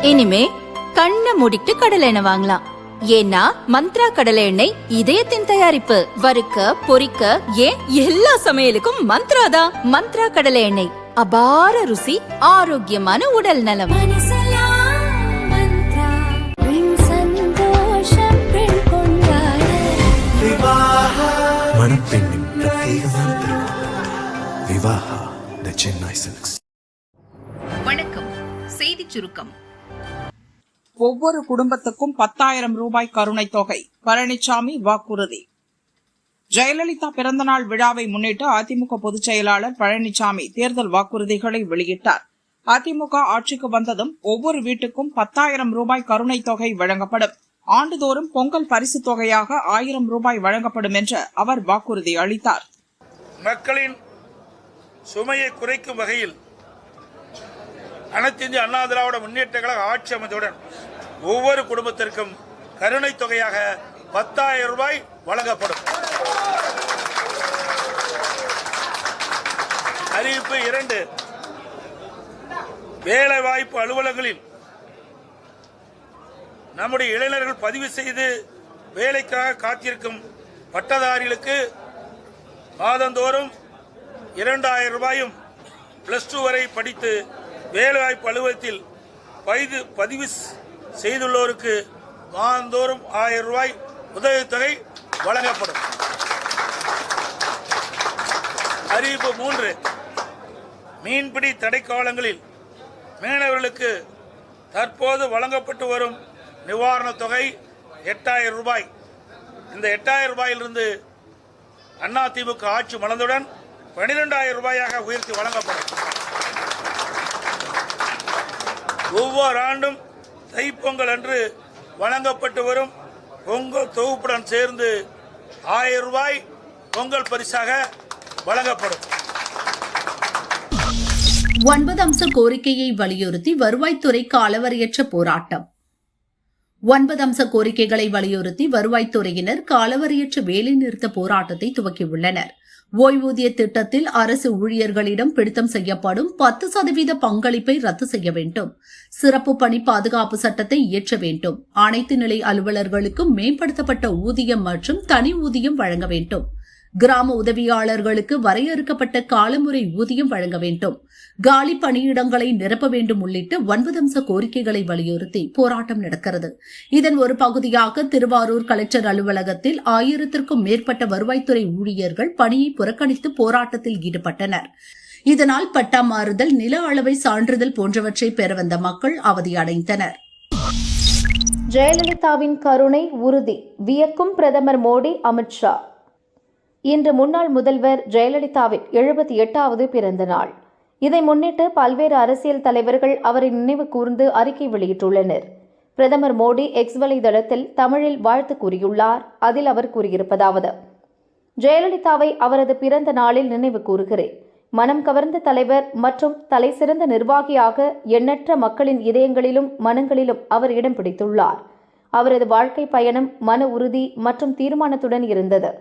இனிமே கண்ணை மூடிட்டு கடலை எண்ணெய் வாங்கலாம். ஏன்னா மந்த்ரா கடலை எண்ணெய் இதயத்தின் தயாரிப்பு. வறுக்க பொரிக்க ஏன் எல்லா சமையலுக்கும் மந்த்ரா தான். மந்த்ரா கடலை எண்ணெய், அபார ருசி, ஆரோக்கியமான உடல் நலம். மணப்பெண்ணின் பிரத்யேகமான திருமணம் விவாஹா தி சென்னை சில்க்ஸ். வணக்கம். செய்தி சுருக்கம். ஒவ்வொரு குடும்பத்துக்கும் 10,000 ரூபாய் கருணை தொகை, பழனிசாமி வாக்குறுதி. ஜெயலலிதா பிறந்தநாள் விழாவை முன்னிட்டு அதிமுக பொதுச் செயலாளர் பழனிசாமி தேர்தல் வாக்குறுதிகளை வெளியிட்டார். அதிமுக ஆட்சிக்கு வந்ததும் ஒவ்வொரு வீட்டுக்கும் 10,000 ரூபாய் கருணை தொகை வழங்கப்படும். ஆண்டுதோறும் பொங்கல் பரிசு தொகையாக 1000 ரூபாய் வழங்கப்படும் என்று அவர் வாக்குறுதி அளித்தார். மக்களின் சுமையை குறைக்கும் வகையில் அனைத்து இந்திய அண்ணா திராவிட முன்னேற்ற கழக ஆட்சி அமைந்தவுடன் ஒவ்வொரு குடும்பத்திற்கும் கருணை தொகையாக 10,000 ரூபாய் வழங்கப்படும். அறிவிப்பு 2. வேலைவாய்ப்பு அலுவலகங்களில் நம்முடைய இளைஞர்கள் பதிவு செய்து வேலைக்காக காத்திருக்கும் பட்டதாரிகளுக்கு மாதந்தோறும் 2,000 ரூபாயும் +2 வரை படித்து வேலைவாய்ப்பு அலுவலகத்தில் பதிவு செய்துள்ளோருக்கு மாதந்தோறும் 1000 ரூபாய் உதவித்தொகை வழங்கப்படும். அறிவிப்பு 3. மீன்பிடி தடைக்காலங்களில் மீனவர்களுக்கு தற்போது வழங்கப்பட்டு வரும் நிவாரணத் தொகை 8,000 ரூபாய். இந்த 8,000 ரூபாயிலிருந்து அதிமுக ஆட்சி மலர்ந்தவுடன் 12,000 ரூபாயாக உயர்த்தி வழங்கப்படும். ஒவ்வொரு ஆண்டும் தைப்பொங்கல் அன்று வழங்கப்பட்டு வரும் பொங்கல் தொகுப்புடன் சேர்ந்து 1000 ரூபாய் பொங்கல் பரிசாக வழங்கப்படும். 9 அம்ச கோரிக்கையை வலியுறுத்தி வருவாய்த்துறை காலவரையற்ற போராட்டம். 9 அம்ச கோரிக்கைகளை வலியுறுத்தி வருவாய்த்துறையினர் காலவரையற்ற வேலைநிறுத்த போராட்டத்தை துவக்கியுள்ளனர். ஓய்வூதிய திட்டத்தில் அரசு ஊழியர்களிடம் பிடித்தம் செய்யப்படும் 10% பங்களிப்பை ரத்து செய்ய வேண்டும். சிறப்பு பணி பாதுகாப்பு சட்டத்தை இயற்ற வேண்டும். அனைத்து நிலை அலுவலர்களுக்கும் மேம்படுத்தப்பட்ட ஊதியம் மற்றும் தனி ஊதியம் வழங்க வேண்டும். கிராம உதவியாளர்களுக்கு வரையறுக்கப்பட்ட காலமுறை ஊதியம் வழங்க வேண்டும். காலி பணியிடங்களை நிரப்ப வேண்டும் உள்ளிட்ட 9 அம்ச கோரிக்கைகளை வலியுறுத்தி போராட்டம் நடக்கிறது. இதன் ஒரு பகுதியாக திருவாரூர் கலெக்டர் அலுவலகத்தில் 1000த்திற்கும் மேற்பட்ட வருவாய்த்துறை ஊழியர்கள் பணியை புறக்கணித்து போராட்டத்தில் ஈடுபட்டனர். இதனால் பட்டா மாறுதல், நில அளவை சான்றிதழ் போன்றவற்றை பெற வந்த மக்கள் அவதியடைந்தனர். ஜெயலலிதாவின் கருணை உறுதி, வியக்கும் பிரதமர் மோடி, அமித்ஷா. இன்று முன்னாள் முதல்வர் ஜெயலலிதாவின் 78வது பிறந்த நாள். இதை முன்னிட்டு பல்வேறு அரசியல் தலைவர்கள் அவரை நினைவு கூர்ந்து அறிக்கை வெளியிட்டுள்ளனர். பிரதமர் மோடி எக்ஸ் வலைதளத்தில் தமிழில் வாழ்த்து கூறியுள்ளார். அதில் அவர் கூறியிருப்பதாவது: ஜெயலலிதாவை அவரது பிறந்த நாளில் நினைவு கூறுகிறேன். மனம் கவர்ந்த தலைவர் மற்றும் தலைசிறந்த நிர்வாகியாக எண்ணற்ற மக்களின் இதயங்களிலும் மனங்களிலும் அவர் இடம் பிடித்துள்ளார். அவரது வாழ்க்கை பயணம் மன உறுதி மற்றும் தீர்மானத்துடன் இருந்தது.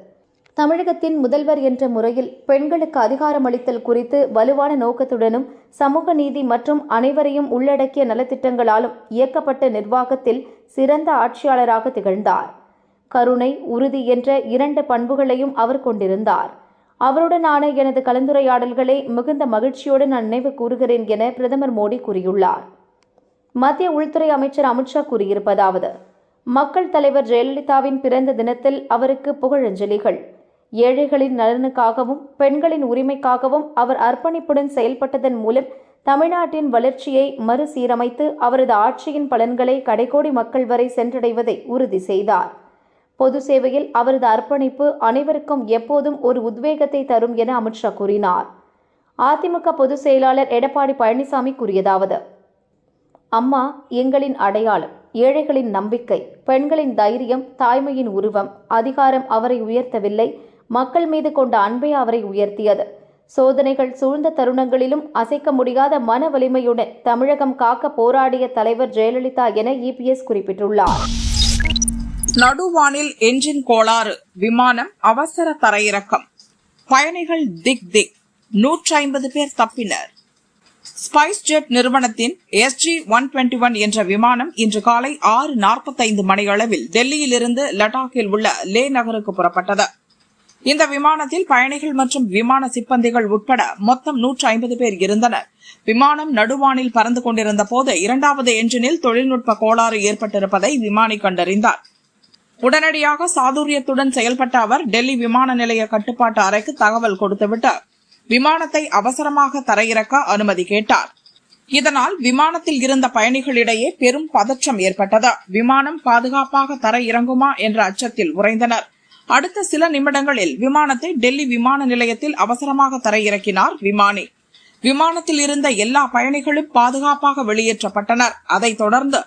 தமிழகத்தின் முதல்வர் என்ற முறையில் பெண்களுக்கு அதிகாரமளித்தல் குறித்து வலுவான நோக்கத்துடனும் சமூக நீதி மற்றும் அனைவரையும் உள்ளடக்கிய நலத்திட்டங்களாலும் இயக்கப்பட்ட நிர்வாகத்தில் சிறந்த ஆட்சியாளராக திகழ்ந்தார். கருணை, உறுதி என்ற 2 பண்புகளையும் அவர் கொண்டிருந்தார். அவருடனான எனது கலந்துரையாடல்களை மிகுந்த மகிழ்ச்சியோடு நான் நினைவு கூறுகிறேன் என பிரதமர் மோடி கூறியுள்ளார். மத்திய உள்துறை அமைச்சர் அமித்ஷா கூறியிருப்பதாவது: மக்கள் தலைவர் ஜெயலலிதாவின் பிறந்த தினத்தில் அவருக்கு புகழஞ்சலிகள். ஏழைகளின் நலனுக்காகவும் பெண்களின் உரிமைக்காகவும் அவர் அர்ப்பணிப்புடன் செயல்பட்டதன் மூலம் தமிழ்நாட்டின் வளர்ச்சியை மறுசீரமைத்து அவரது ஆட்சியின் பலன்களை கடைக்கோடி மக்கள் வரை சென்றடைவதை உறுதி செய்தார். பொது சேவையில் அவரது அர்ப்பணிப்பு அனைவருக்கும் எப்போதும் ஒரு உத்வேகத்தை தரும் என அமித்ஷா கூறினார். அதிமுக பொதுச் செயலாளர் எடப்பாடி பழனிசாமி கூறியதாவது: அம்மா எங்களின் அடையாளம், ஏழைகளின் நம்பிக்கை, பெண்களின் தைரியம், தாய்மையின் உருவம். அதிகாரம் அவரை உயர்த்தவில்லை, மக்கள் மீது கொண்ட அன்பே அவரை உயர்த்தியது. சோதனைகள் சூழ்ந்த தருணங்களிலும் அசைக்க முடியாத மன வலிமையுடன் தமிழகம் காக்க போராடிய தலைவர் ஜெயலலிதா என EPS குறிப்பிட்டுள்ளார். நடுவானில் என்ஜின் கோளாறு, விமானம் அவசர தரையிறக்கம். பயணிகள் திக் 150 பேர் தப்பினர். ஸ்பைஸ் ஜெட் நிறுவனத்தின் SG-121 என்ற விமானம் இன்று காலை 6:45 மணியளவில் டெல்லியிலிருந்து லடாக்கில் உள்ள லே நகருக்கு புறப்பட்டது. இந்த விமானத்தில் பயணிகள் மற்றும் விமான சிப்பந்திகள் உட்பட மொத்தம் 150 பேர் இருந்தனர். விமானம் நடுவானில் பறந்து கொண்டிருந்த போது இரண்டாவது என்ஜினில் தொழில்நுட்ப கோளாறு ஏற்பட்டிருப்பதை விமானி கண்டறிந்தார். உடனடியாக சாதுரியத்துடன் செயல்பட்ட அவர் டெல்லி விமான நிலைய கட்டுப்பாட்டு அறைக்கு தகவல் கொடுத்துவிட்டு விமானத்தை அவசரமாக தரையிறக்க அனுமதி கேட்டார். இதனால் விமானத்தில் இருந்த பயணிகளிடையே பெரும் பதற்றம் ஏற்பட்டது. விமானம் பாதுகாப்பாக தரை இறங்குமா என்ற அச்சத்தில் உறைந்தனர். அடுத்த சில நிமிடங்களில் விமானத்தை டெல்லி விமான நிலையத்தில் அவசரமாக தரையிறக்கினார் விமானி. விமானத்தில் இருந்த எல்லா பயணிகளும் பாதுகாப்பாக வெளியேற்றப்பட்டனர். அதைத் தொடர்ந்து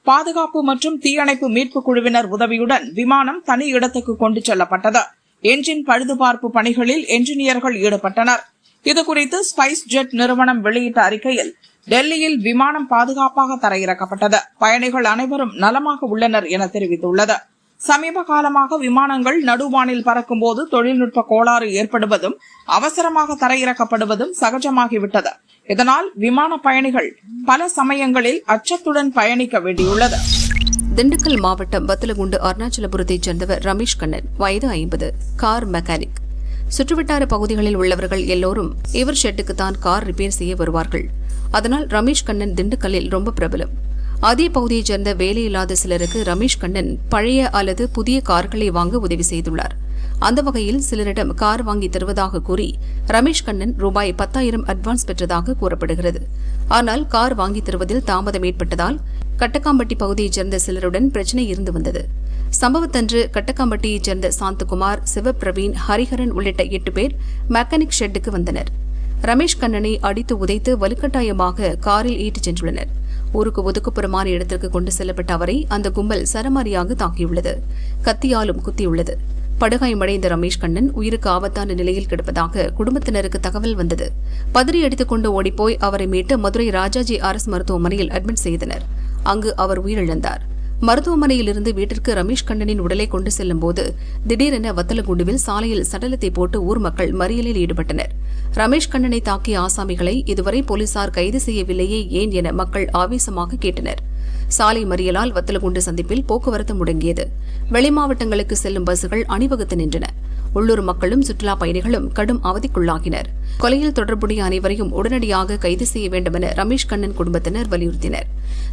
பாதுகாப்பு மற்றும் தீயணைப்பு மீட்பு குழுவினர் உதவியுடன் விமானம் தனி இடத்துக்கு கொண்டு செல்லப்பட்டது. என்ஜின் பழுதுபார்ப்பு பணிகளில் என்ஜினியர்கள் ஈடுபட்டனர். இதுகுறித்து ஸ்பைஸ் ஜெட் நிறுவனம் வெளியிட்ட அறிக்கையில் டெல்லியில் விமானம் பாதுகாப்பாக தரையிறக்கப்பட்டது. பயணிகள் அனைவரும் நலமாக உள்ளனர் என தெரிவித்துள்ளது. சமீப காலமாக விமானங்கள் நடுவானில் பறக்கும்போது தொழில்நுட்ப கோளாறு ஏற்படுவதும் அவசரமாக தரையிறக்கப்படுவதும் சகஜமாகிவிட்டது. இதனால் விமான பயணிகள் பல சமயங்களில் அச்சத்துடன் பயணிக்க வேண்டியுள்ளது. திண்டுக்கல் மாவட்டம் வத்தலகுண்டு அருணாச்சலபுரத்தைச் சேர்ந்தவர் ரமேஷ் கண்ணன், வயது 50, கார் மெக்கானிக். சுற்றுவட்டார பகுதிகளில் உள்ளவர்கள் எல்லோரும் இவர் ஷெட்டுக்குத்தான் கார் ரிப்பேர் செய்ய வருவார்கள். அதனால் ரமேஷ் கண்ணன் திண்டுக்கல்லில் ரொம்ப பிரபலம். அதே பகுதியைச் சேர்ந்த வேலையில்லாத சிலருக்கு ரமேஷ் கண்ணன் பழைய அல்லது புதிய கார்களை வாங்க உதவி செய்துள்ளார். அந்த வகையில் சிலரிடம் கார் வாங்கி தருவதாக கூறி ரமேஷ் கண்ணன் ரூபாய் 10,000 அட்வான்ஸ் பெற்றதாக கூறப்படுகிறது. ஆனால் கார் வாங்கி தருவதில் தாமதம் ஏற்பட்டதால் கட்டக்காம்பட்டி பகுதியைச் சேர்ந்த சிலருடன் பிரச்சினை இருந்து வந்தது. சம்பவத்தன்று கட்டக்காம்பட்டியைச் சேர்ந்த சாந்தகுமார், சிவபிரவீன், ஹரிஹரன் உள்ளிட்ட 8 பேர் மெக்கானிக் ஷெட்டுக்கு வந்தனர். ரமேஷ் கண்ணனை அடித்து உதைத்து வலுக்கட்டாயமாக காரில் ஈட்டுச் சென்றுள்ளனர். ஊருக்கு ஒதுக்குப்புறமான இடத்திற்கு கொண்டு செல்லப்பட்ட அவரை அந்த கும்பல் சரமாரியாக தாக்கியுள்ளது. கத்தியாலும் குத்தியுள்ளது. படுகாயமடைந்த ரமேஷ் கண்ணன் உயிருக்கு ஆபத்தான நிலையில் கிடப்பதாக குடும்பத்தினருக்கு தகவல் வந்தது. பதறி அடித்துக் கொண்டு ஓடிப்போய் அவரை மீட்டு மதுரை ராஜாஜி அரசு மருத்துவமனையில் அட்மிட் செய்தனர். அங்கு அவர் உயிரிழந்தார். மருத்துவமனையிலிருந்து வீட்டிற்கு ரமேஷ் கண்ணனின் உடலை கொண்டு செல்லும் போது திடீரென வத்தலகுண்டுவில் சாலையில் சடலத்தை போட்டு ஊர் மக்கள் மறியலில் ஈடுபட்டனர். ரமேஷ் கண்ணனை தாக்கிய ஆசாமிகளை இதுவரை போலீசார் கைது செய்யவில்லையே ஏன் என மக்கள் ஆவேசமாக கேட்டனர். சாலை மறியலால் வத்தலகுண்டு சந்திப்பில் போக்குவரத்து முடங்கியது. வெளிமாவட்டங்களுக்கு செல்லும் பஸ்கள் அணிவகுத்து நின்றன. உள்ளூர் மக்களும் சுற்றுலா பயணிகளும் கடும் அவதிக்குள்ளாகினர். கொலையில் தொடர்புடைய அனைவரையும் உடனடியாக கைது செய்ய வேண்டும் என ரமேஷ் கண்ணன் குடும்பத்தினர் வலியுறுத்தினர்.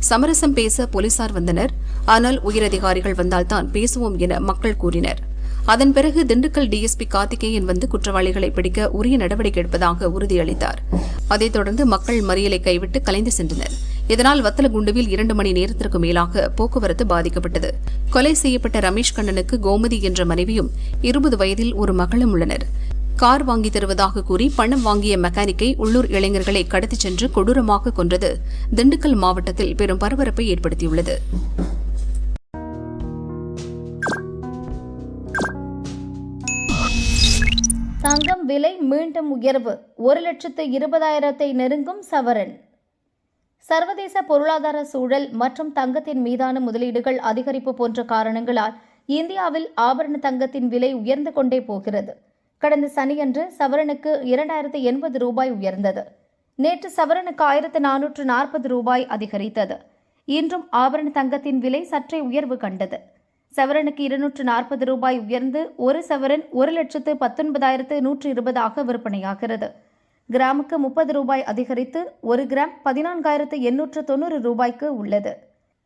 சமரசம் பேச போலீசார் வந்தனர். ஆனால் உயரதிகாரிகள் வந்தால்தான் பேசுவோம் என மக்கள் கூறினர். அதன் பிறகு திண்டுக்கல் டிஎஸ்பி கார்த்திகேயன் வந்து குற்றவாளிகளை பிடிக்க உரிய நடவடிக்கை எடுப்பதாக உறுதியளித்தார். அதைத் தொடர்ந்து மக்கள் மறியலை கைவிட்டு கலைந்து சென்றனர். இதனால் வத்தலகுண்டுவில் 2 மணி நேரத்திற்கு மேலாக போக்குவரத்து பாதிக்கப்பட்டது. கொலை செய்யப்பட்ட ரமேஷ் கண்ணனுக்கு கோமதி என்ற மனைவியும் 20 வயதில் ஒரு மகளும் உள்ளனர். கார் வாங்கி தருவதாக கூறி பணம் வாங்கிய மெக்கானிக்கை உள்ளூர் இளைஞர்களை கடத்திச் சென்று கொடூரமாக கொன்றது திண்டுக்கல் மாவட்டத்தில் பெரும் பரபரப்பை ஏற்படுத்தியுள்ளது. தங்கம் விலை மீண்டும் உயர்வு, 1,20,000 நெருங்கும் சவரன். சர்வதேச பொருளாதார சூழல் மற்றும் தங்கத்தின் மீதான முதலீடுகள் அதிகரிப்பு போன்ற காரணங்களால் இந்தியாவில் ஆபரண தங்கத்தின் விலை உயர்ந்து கொண்டே போகிறது. கடந்த சனியன்று சவரனுக்கு 2,080 ரூபாய் உயர்ந்தது. நேற்று சவரனுக்கு 1,440 ரூபாய் அதிகரித்தது. இன்றும் ஆபரண தங்கத்தின் விலை சற்றே உயர்வு கண்டது. சவரனுக்கு 240 ரூபாய் உயர்ந்து ஒரு சவரன் 1,19,120 விற்பனையாகிறது. கிராமுக்கு 30 ரூபாய் அதிகரித்து 1 கிராம் 14,890 ரூபாய்க்கு உள்ளது.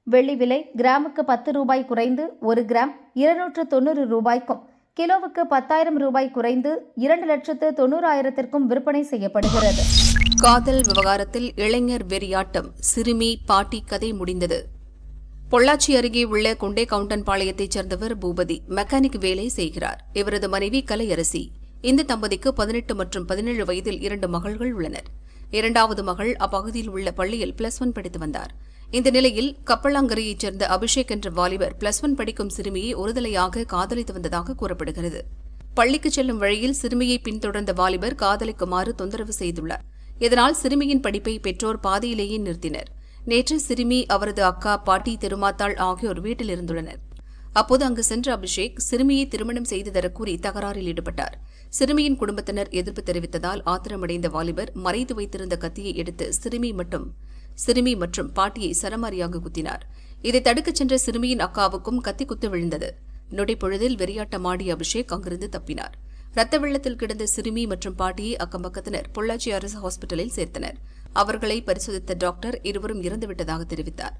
வெள்ளி விலை கிராமுக்கு 10 ரூபாய் குறைந்து 1 கிராம் 290 ரூபாய்க்கும், கிலோவுக்கு 10,000 ரூபாய் குறைந்து 2,90,000 விற்பனை செய்யப்படுகிறது. காதல் விவகாரத்தில் இளைஞர் வெறியாட்டம், சிறுமி பாட்டி கதை முடிந்தது. பொள்ளாச்சி அருகே உள்ள கொண்டே கவுண்டன்பாளையத்தைச் சேர்ந்தவர் பூபதி மெக்கானிக் வேலை செய்கிறார். இவரது மனைவி கலையரசி. இந்த தம்பதிக்கு 18 மற்றும் 17 வயதில் 2 மகள்கள் உள்ளனர். 2வது மகள் அப்பகுதியில் உள்ள பள்ளியில் +1 படித்து வந்தார். இந்த நிலையில் கப்பலாங்கரையைச் சேர்ந்த அபிஷேக் என்ற வாலிபர் +1 படிக்கும் சிறுமியை ஒருதலையாக காதலித்து வந்ததாக கூறப்படுகிறது. பள்ளிக்கு செல்லும் வழியில் சிறுமியை பின்தொடர்ந்த வாலிபர் காதலிக்குமாறு தொந்தரவு செய்துள்ளார். இதனால் சிறுமியின் படிப்பை பெற்றோர் பாதியிலேயே நிறுத்தினர். நேற்று சிறுமி, அவரது அக்கா, பாட்டி, திருமாத்தாள் ஆகியோர் வீட்டில் இருந்துள்ளனர். அப்போது அங்கு சென்ற அபிஷேக் சிறுமியை திருமணம் செய்து தரக்கூறி தகராறில் ஈடுபட்டார். சிறுமியின் குடும்பத்தினர் எதிர்ப்பு தெரிவித்ததால் ஆத்திரமடைந்த வாலிபர் மறைத்து வைத்திருந்த கத்தியை எடுத்து சிறுமி மற்றும் பாட்டியை சரமாரியாக குத்தினார். இதை தடுக்கச் சென்ற சிறுமியின் அக்காவுக்கும் கத்தி குத்து விழுந்தது. நொடிப்பொழுதில் வெறியாட்டமாடிய அபிஷேக் அங்கிருந்து தப்பினார். ரத்த வெள்ளத்தில் கிடந்த சிறுமி மற்றும் பாட்டியை அக்கம்பக்கத்தினர் பொள்ளாச்சி அரசு ஹாஸ்பிட்டலில் சேர்த்தனர். அவர்களை பரிசோதித்த டாக்டர் இருவரும் இறந்துவிட்டதாக தெரிவித்தார்.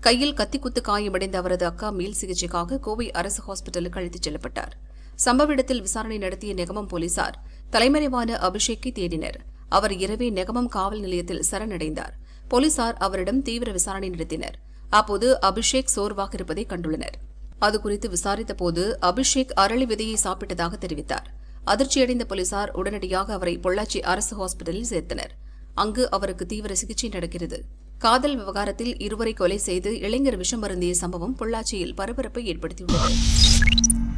கையில் கத்திக்குத்து காயமடைந்த அவரது அக்கா மேல் சிகிச்சைக்காக கோவை அரசு ஹாஸ்பிட்டலுக்கு அழைத்துச் செல்லப்பட்டார். சம்பவ இடத்தில் விசாரணை நடத்திய நெகமம் போலீசார் தலைமறைவான அபிஷேக்கை தேடினர். அவர் இரவே நெகமம் காவல் நிலையத்தில் சரணடைந்தார். போலீசார் அவரிடம் தீவிர விசாரணை நடத்தினர். அப்போது அபிஷேக் சோர்வாக இருப்பதை கண்டுள்ளனர். அதுகுறித்து விசாரித்தபோது அபிஷேக் அரளி விதையை சாப்பிட்டதாக தெரிவித்தார். அதிர்ச்சியடைந்த போலீசார் உடனடியாக அவரை பொள்ளாச்சி அரசு ஹாஸ்பிட்டலில் சேர்த்தனர். அங்கு அவருக்கு தீவிர சிகிச்சை நடக்கிறது. காதல் விவகாரத்தில் இருவரை கொலை செய்து இளைஞர் விஷம் அருந்திய சம்பவம் பொள்ளாச்சியில் பரபரப்பை ஏற்படுத்தியுள்ளது.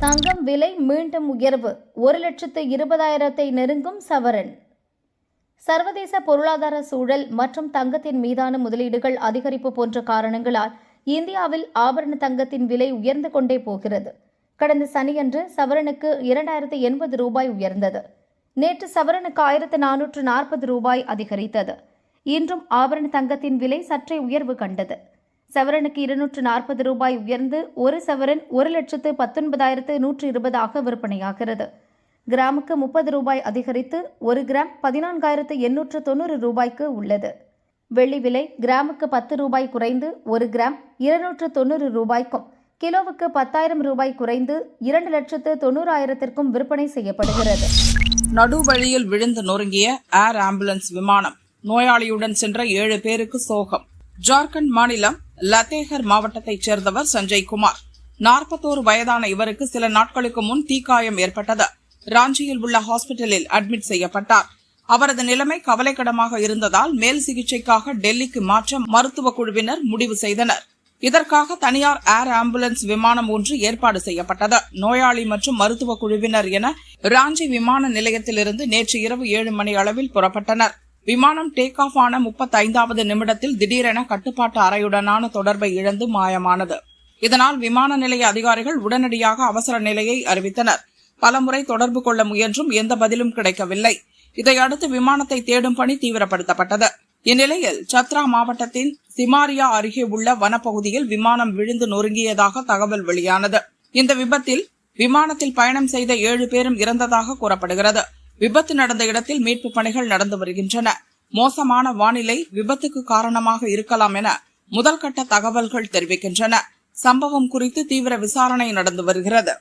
தங்கம் விலை மீண்டும் உயர்வு, 1,20,000 நெருங்கும் சவரன். சர்வதேச பொருளாதார சூழல் மற்றும் தங்கத்தின் மீதான முதலீடுகள் அதிகரிப்பு போன்ற காரணங்களால் இந்தியாவில் ஆபரண தங்கத்தின் விலை உயர்ந்து கொண்டே போகிறது. கடந்த சனியன்று சவரனுக்கு 2,080 ரூபாய் உயர்ந்தது. நேற்று சவரனுக்கு 1,440 ரூபாய் அதிகரித்தது. இன்றும் ஆபரண தங்கத்தின் விலை சற்றே உயர்வு கண்டது. சவரனுக்கு 240 ரூபாய் உயர்ந்து ஒரு சவரன் 1,19,120 விற்பனையாகிறது. கிராமுக்கு 30 ரூபாய் அதிகரித்து 1 கிராம் 14,890 ரூபாய்க்கு உள்ளது. வெள்ளி விலை கிராமுக்கு 10 ரூபாய் குறைந்து 1 கிராம் 290 ரூபாய்க்கும், கிலோவுக்கு 10,000 ரூபாய் குறைந்து 2,90,000 விற்பனை செய்யப்படுகிறது. நடுவழியில் விழுந்து நொறுங்கிய ஏர் ஆம்புலன்ஸ் விமானம். நோயாளியுடன் சென்ற 7 பேருக்கு சோகம். ஜார்க்கண்ட் மாநிலம் லத்தேகர் மாவட்டத்தைச் சேர்ந்தவர் சஞ்சய் குமார். 41 வயதான இவருக்கு சில நாட்களுக்கு முன் தீக்காயம் ஏற்பட்டது. ராஞ்சியில் உள்ள ஹாஸ்பிட்டலில் அட்மிட் செய்யப்பட்டார். அவரது நிலைமை கவலைக்கிடமாக இருந்ததால் மேல் சிகிச்சைக்காக டெல்லிக்கு மாற்ற மருத்துவ குழுவினர் முடிவு செய்தனர். இதற்காக தனியார் ஏர் ஆம்புலன்ஸ் விமானம் ஒன்று ஏற்பாடு செய்யப்பட்டது. நோயாளி மற்றும் மருத்துவ குழுவினர் என ராஞ்சி விமான நிலையத்திலிருந்து நேற்று இரவு 7 மணி அளவில் புறப்பட்டனர். விமானம் டேக் ஆஃப் ஆன 35வது நிமிடத்தில் திடீரென கட்டுப்பாட்டு அறையுடனான தொடர்பை இழந்து மாயமானது. இதனால் விமான நிலைய அதிகாரிகள் உடனடியாக அவசர நிலையை அறிவித்தனர். பலமுறை தொடர்பு கொள்ள முயன்றும் எந்த பதிலும் கிடைக்கவில்லை. இதையடுத்து விமானத்தை தேடும் பணி தீவிரப்படுத்தப்பட்டது. இந்நிலையில் சத்ரா மாவட்டத்தின் சிமாரியா அருகே உள்ள வனப்பகுதியில் விமானம் விழுந்து நொறுங்கியதாக தகவல் வெளியானது. இந்த விபத்தில் விமானத்தில் பயணம் செய்த 7 பேரும் இறந்ததாக கூறப்படுகிறது. விபத்து நடந்த இடத்தில் மீட்பு பணிகள் நடந்து வருகின்றன. மோசமான வானிலை விபத்துக்கு காரணமாக இருக்கலாம் என முதல்கட்ட தகவல்கள் தெரிவிக்கின்றன. சம்பவம் குறித்து தீவிர விசாரணை நடந்து வருகிறது.